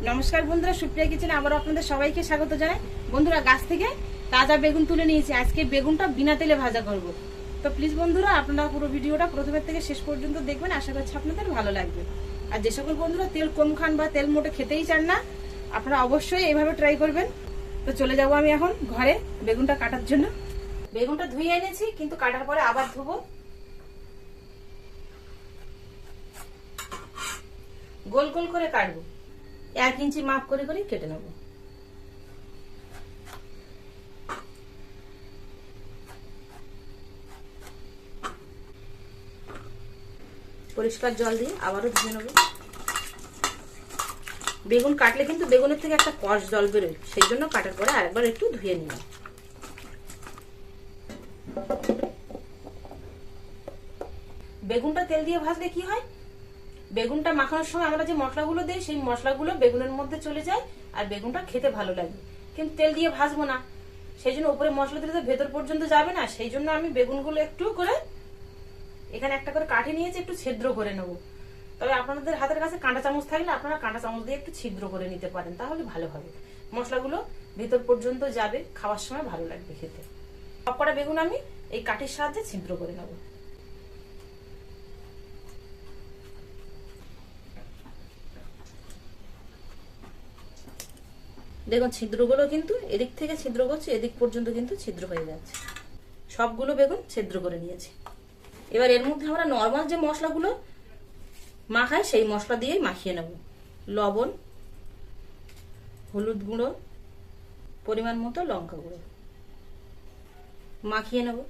নমস্কার বন্ধুরা, সুপ্রিয়া কিচেনে আবার আপনাদের সবাইকে স্বাগত জানাই। বন্ধুরা, গাছ থেকে তাজা বেগুন তুলে নিয়েছি। আজকে বেগুনটা বিনা তেলে ভাজা করব। তো প্লিজ বন্ধুরা, আপনারা পুরো ভিডিওটা প্রথমের থেকে শেষ পর্যন্ত দেখবেন। আশা করছি আপনাদের ভালো লাগবে। আর যে সকল বন্ধুরা তেল কম খান বা তেল মোটে খেতেই চান না, আপনারা অবশ্যই এইভাবে ট্রাই করবেন। তো চলে যাব আমি এখন ঘরে বেগুনটা কাটার জন্য। বেগুনটা ধুয়ে এনেছি, কিন্তু কাটার পরে আবার ধুবো। গোল গোল করে কাটবো, 1 ইঞ্চি মাপ করে করে কেটে নেব। পরিষ্কার জল দিয়ে আবারও ধুয়ে নেব। বেগুন কাটলে কিন্তু বেগুনের থেকে একটা কষ জল বেরোয়, সেই জন্য কাটার পরে আরেকবার একটু ধুয়ে নিলাম। বেগুনটা তেল দিয়ে ভাজলে কি হয়, বেগুনটা মাখানোর সময় আমরা যে মশলাগুলো দিই সেই মশলাগুলো বেগুনের মধ্যে চলে যায় আর বেগুনটা খেতে ভালো লাগে। কিন্তু তেল দিয়ে ভাজবো না, সেই জন্য উপরে মশলা দিলে তো ভেতর পর্যন্ত যাবে না। সেই জন্য আমি বেগুনগুলো একটু করে এখানে একটা করে কাঠি নিয়েছি, একটু ছিদ্র করে নেব। তবে আপনাদের হাতের কাছে কাঁটা চামচ থাকলে আপনারা কাঁটা চামচ দিয়ে একটু ছিদ্র করে নিতে পারেন, তাহলে ভালো হবে। মশলাগুলো ভেতর পর্যন্ত যাবে, খাওয়ার সময় ভালো লাগবে খেতে। সবকটা বেগুন আমি এই কাঠির সাহায্যে ছিদ্র করে নেব। দেখুন ছিদ্রগুলো কিন্তু এদিক থেকে ছিদ্র করছে, এদিক পর্যন্ত কিন্তু ছিদ্র হয়ে যাচ্ছে। সবগুলো বেগুন ছিদ্র করে নিয়েছি। এবার এর মধ্যে আমরা নর্মাল যে মশলাগুলো মাখাই সেই মশলা দিয়েই মাখিয়ে নেব। লবণ, হলুদ গুঁড়ো, পরিমাণ মতো লঙ্কা গুঁড়ো মাখিয়ে নেব।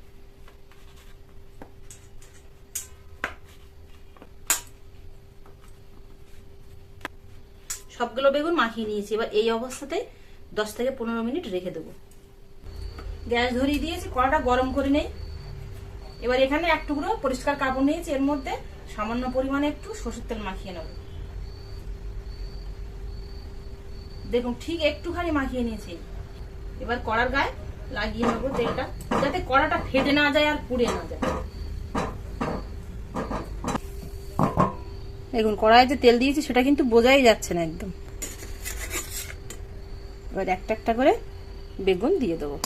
সবগুলো বেগুন মাখিয়ে নিয়েছি। এবার এই অবস্থাতে 10 থেকে 15 মিনিট রেখে দেবো। গ্যাস ধরিয়ে দিয়েছি, কড়াটা গরম করে নেই। এবার এখানে এক টুকরো পরিষ্কার কাপড় নিয়েছি, এর মধ্যে সামান্য পরিমাণে একটু সরষের তেল মাখিয়ে নেব। দেখুন ঠিক একটুখানি মাখিয়ে নিয়েছি। এবার কড়ার গায়ে লাগিয়ে নেবো তেলটা, যাতে কড়াটা ফেটে না যায় আর পুড়ে না যায়। দেখুন কড়াইয়ে যে তেল দিয়েছি সেটা কিন্তু বোঝাই যাচ্ছে না একদম। এবার একটা একটা করে বেগুন দিয়ে দেবো।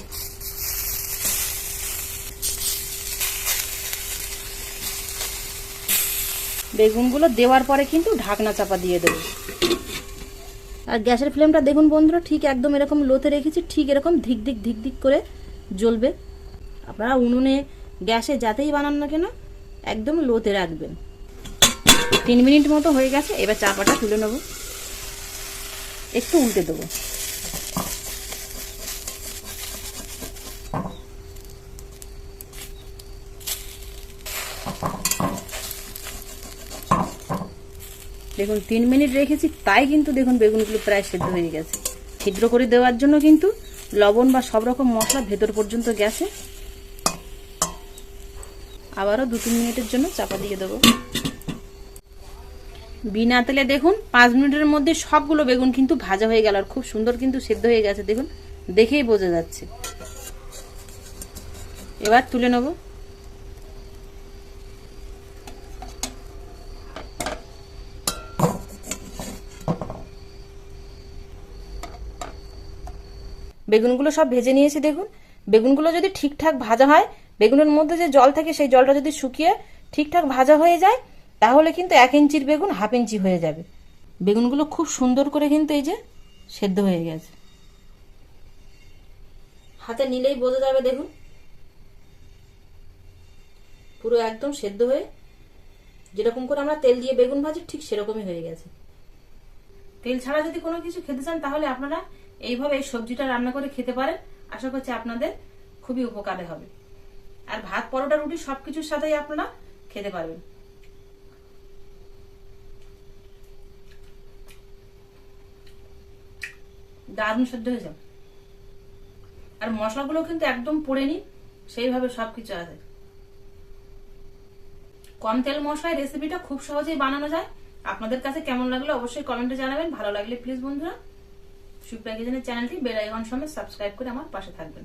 বেগুনগুলো দেওয়ার পরে কিন্তু ঢাকনা চাপা দিয়ে দেবো। আর গ্যাসের ফ্লেমটা দেখুন বন্ধুরা, ঠিক একদম এরকম লোতে রেখেছি, ঠিক এরকম ধিক ধিক ধিক ধিক করে জ্বলবে। আপনারা উনুনে গ্যাসে যাতেই বানান না কেন একদম লোতে রাখবেন। 3 মিনিট মতো হয়ে গেছে। এবার চাপাটা তুলে নেব, একটু উল্টে দেবো। দেখুন 3 মিনিট রেখেছি, তাই কিন্তু দেখুন বেগুনগুলো প্রায় সেদ্ধ হয়ে গেছে। ছিদ্র করে দেওয়ার জন্য কিন্তু লবণ বা সব রকম মশলা ভেতর পর্যন্ত গেছে। আবারও 2-3 মিনিটের জন্য চাপা দিয়ে দেবো। বিনা তেলে দেখুন 5 মিনিটের মধ্যে সবগুলো বেগুন কিন্তু ভাজা হয়ে গেল আর খুব সুন্দর কিন্তু সেদ্ধ হয়ে গেছে। দেখুন দেখেই বোঝা যাচ্ছে। এবার তুলে নেব। বেগুনগুলো সব ভেজে নিয়েছি। দেখুন বেগুনগুলো যদি ঠিকঠাক ভাজা হয়, বেগুনের মধ্যে যে জল থাকে সেই জলটা যদি শুকিয়ে ঠিকঠাক ভাজা হয়ে যায়, তাহলে কিন্তু 1 ইঞ্চির বেগুন 1/2 ইঞ্চি হয়ে যাবে। বেগুনগুলো খুব সুন্দর করে কিন্তু এই যে সেদ্ধ হয়ে গেছে, হাতে নিলেই বোঝা যাবে। দেখুন পুরো একদম সেদ্ধ হয়ে যেরকম করে আমরা তেল দিয়ে বেগুন ভাজি ঠিক সেরকমই হয়ে গেছে। তেল ছাড়া যদি কোনো কিছু খেতে চান তাহলে আপনারা এইভাবে এই সবজিটা রান্না করে খেতে পারেন। আশা করছি আপনাদের খুবই উপকারে হবে। আর ভাত, পরোটা, রুটি সবকিছুর সাথেই আপনারা খেতে পারবেন। দারুণ সেদ্ধ হয়েছে। আর মশলাগুলো কিন্তু একদম পড়েনি, সেইভাবে সবকিছু আছে। কম তেল মশলায় রেসিপিটা খুব সহজেই বানানো যায়। আপনাদের কাছে কেমন লাগলো অবশ্যই কমেন্টে জানাবেন। ভালো লাগলে প্লিজ বন্ধুরা সুপ্রিয়া কিচেনের চ্যানেলটি বেল আইকন সমেত সাবস্ক্রাইব করে আমার পাশে থাকবেন।